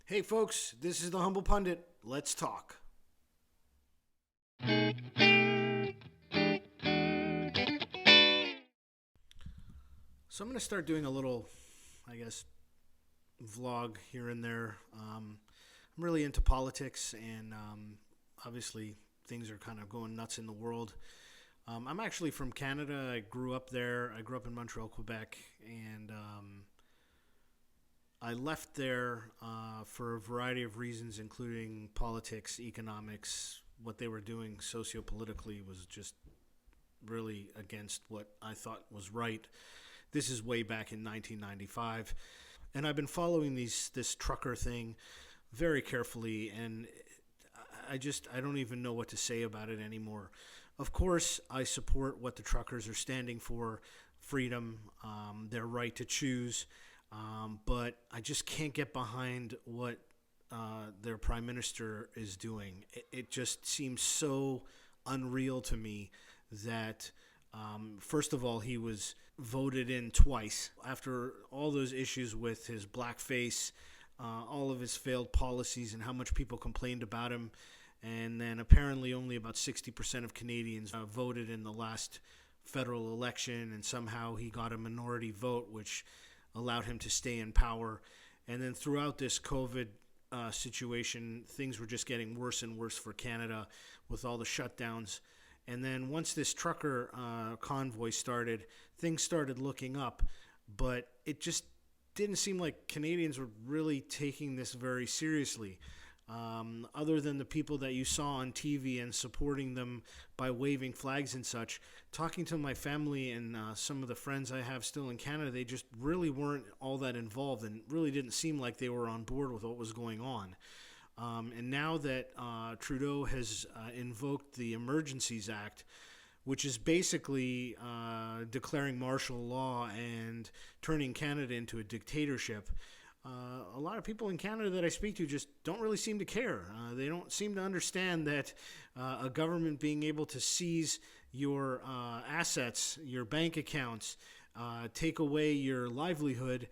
Hey folks, this is the Humble Pundit. Let's talk. So I'm going to start doing a little, vlog here and there. I'm really into politics, and obviously things are kind of going nuts in the world. I'm actually from Canada. I grew up there. I grew up in Montreal, Quebec, and I left there for a variety of reasons, including politics, economics. What they were doing sociopolitically was just really against what I thought was right. This is way back in 1995. And I've been following this trucker thing very carefully, and I don't even know what to say about it anymore. Of course, I support what the truckers are standing for, freedom, their right to choose, but I just can't get behind what their prime minister is doing. It just seems so unreal to me that, first of all, he was voted in twice after all those issues with his blackface, all of his failed policies, and how much people complained about him. And then apparently only about 60% of Canadians voted in the last federal election, and somehow he got a minority vote, which allowed him to stay in power. And then throughout this COVID situation, things were just getting worse and worse for Canada with all the shutdowns. And then once this trucker convoy started, things started looking up, but it just didn't seem like Canadians were really taking this very seriously. Other than the people that you saw on TV and supporting them by waving flags and such, talking to my family and some of the friends I have still in Canada, they just really weren't all that involved and really didn't seem like they were on board with what was going on. And now that Trudeau has invoked the Emergencies Act, which is basically declaring martial law and turning Canada into a dictatorship, a lot of people in Canada that I speak to just don't really seem to care. They don't seem to understand that a government being able to seize your assets, your bank accounts, take away your livelihood,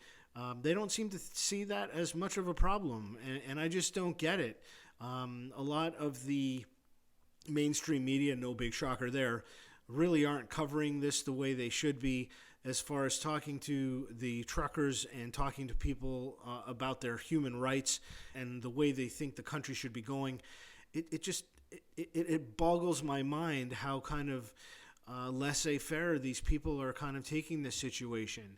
they don't seem to see that as much of a problem, and I just don't get it. A lot of the mainstream media, no big shocker there, really aren't covering this the way they should be, as far as talking to the truckers and talking to people about their human rights and the way they think the country should be going. It boggles my mind how kind of laissez-faire these people are kind of taking this situation.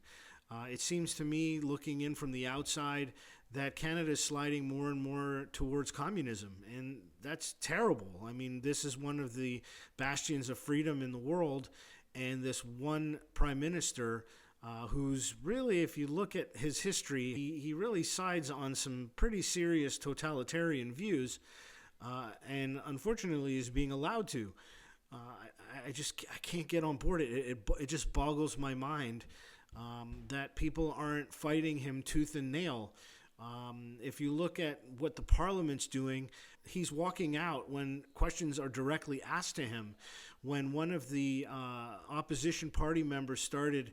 It seems to me, looking in from the outside, that Canada is sliding more and more towards communism, and that's terrible. I mean, this is one of the bastions of freedom in the world, and this one prime minister who's really, if you look at his history, he really sides on some pretty serious totalitarian views, and unfortunately is being allowed to. I can't get on board. It just boggles my mind that people aren't fighting him tooth and nail. If you look at what the Parliament's doing, he's walking out when questions are directly asked to him. When one of the opposition party members started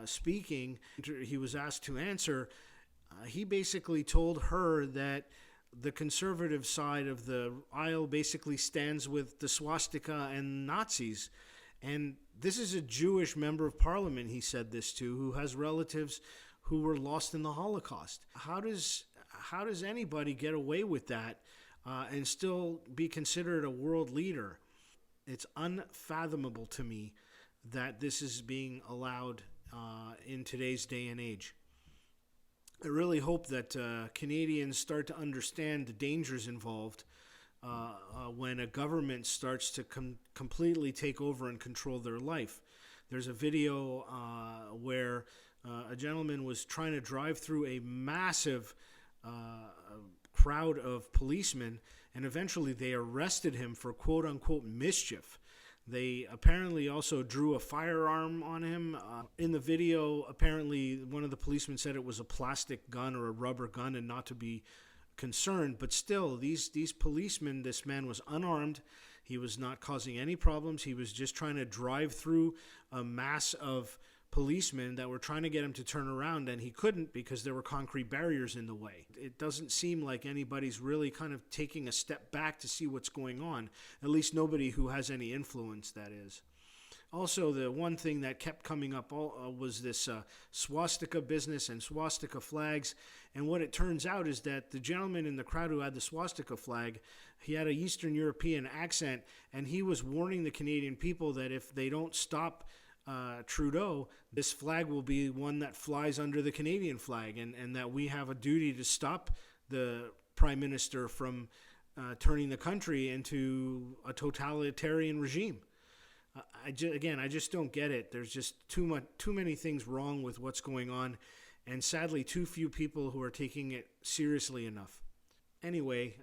speaking, he was asked to answer. He basically told her that the conservative side of the aisle basically stands with the swastika and Nazis. And this is a Jewish member of parliament, he said this to, who has relatives who were lost in the Holocaust. How does anybody get away with that and still be considered a world leader? It's unfathomable to me that this is being allowed in today's day and age. I really hope that Canadians start to understand the dangers involved when a government starts to completely take over and control their life. There's a video where a gentleman was trying to drive through a massive crowd of policemen, and eventually they arrested him for quote-unquote mischief. They apparently also drew a firearm on him. In the video, apparently one of the policemen said it was a plastic gun or a rubber gun and not to be concerned. But still, these policemen, this man was unarmed. He was not causing any problems. He was just trying to drive through a mass of policemen that were trying to get him to turn around, and he couldn't because there were concrete barriers in the way. It doesn't seem like anybody's really kind of taking a step back to see what's going on, at least nobody who has any influence, that is. Also, the one thing that kept coming up was this swastika business and swastika flags. And what it turns out is that the gentleman in the crowd who had the swastika flag, he had an Eastern European accent, and he was warning the Canadian people that if they don't stop Trudeau, this flag will be one that flies under the Canadian flag, and that we have a duty to stop the Prime Minister from turning the country into a totalitarian regime. I just don't get it. There's just too many things wrong with what's going on, and sadly, too few people who are taking it seriously enough. Anyway,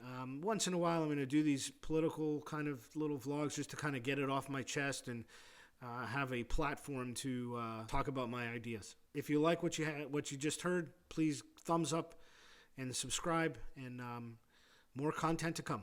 once in a while, I'm going to do these political kind of little vlogs just to kind of get it off my chest and have a platform to talk about my ideas. If you like what you just heard, please thumbs up and subscribe, and more content to come.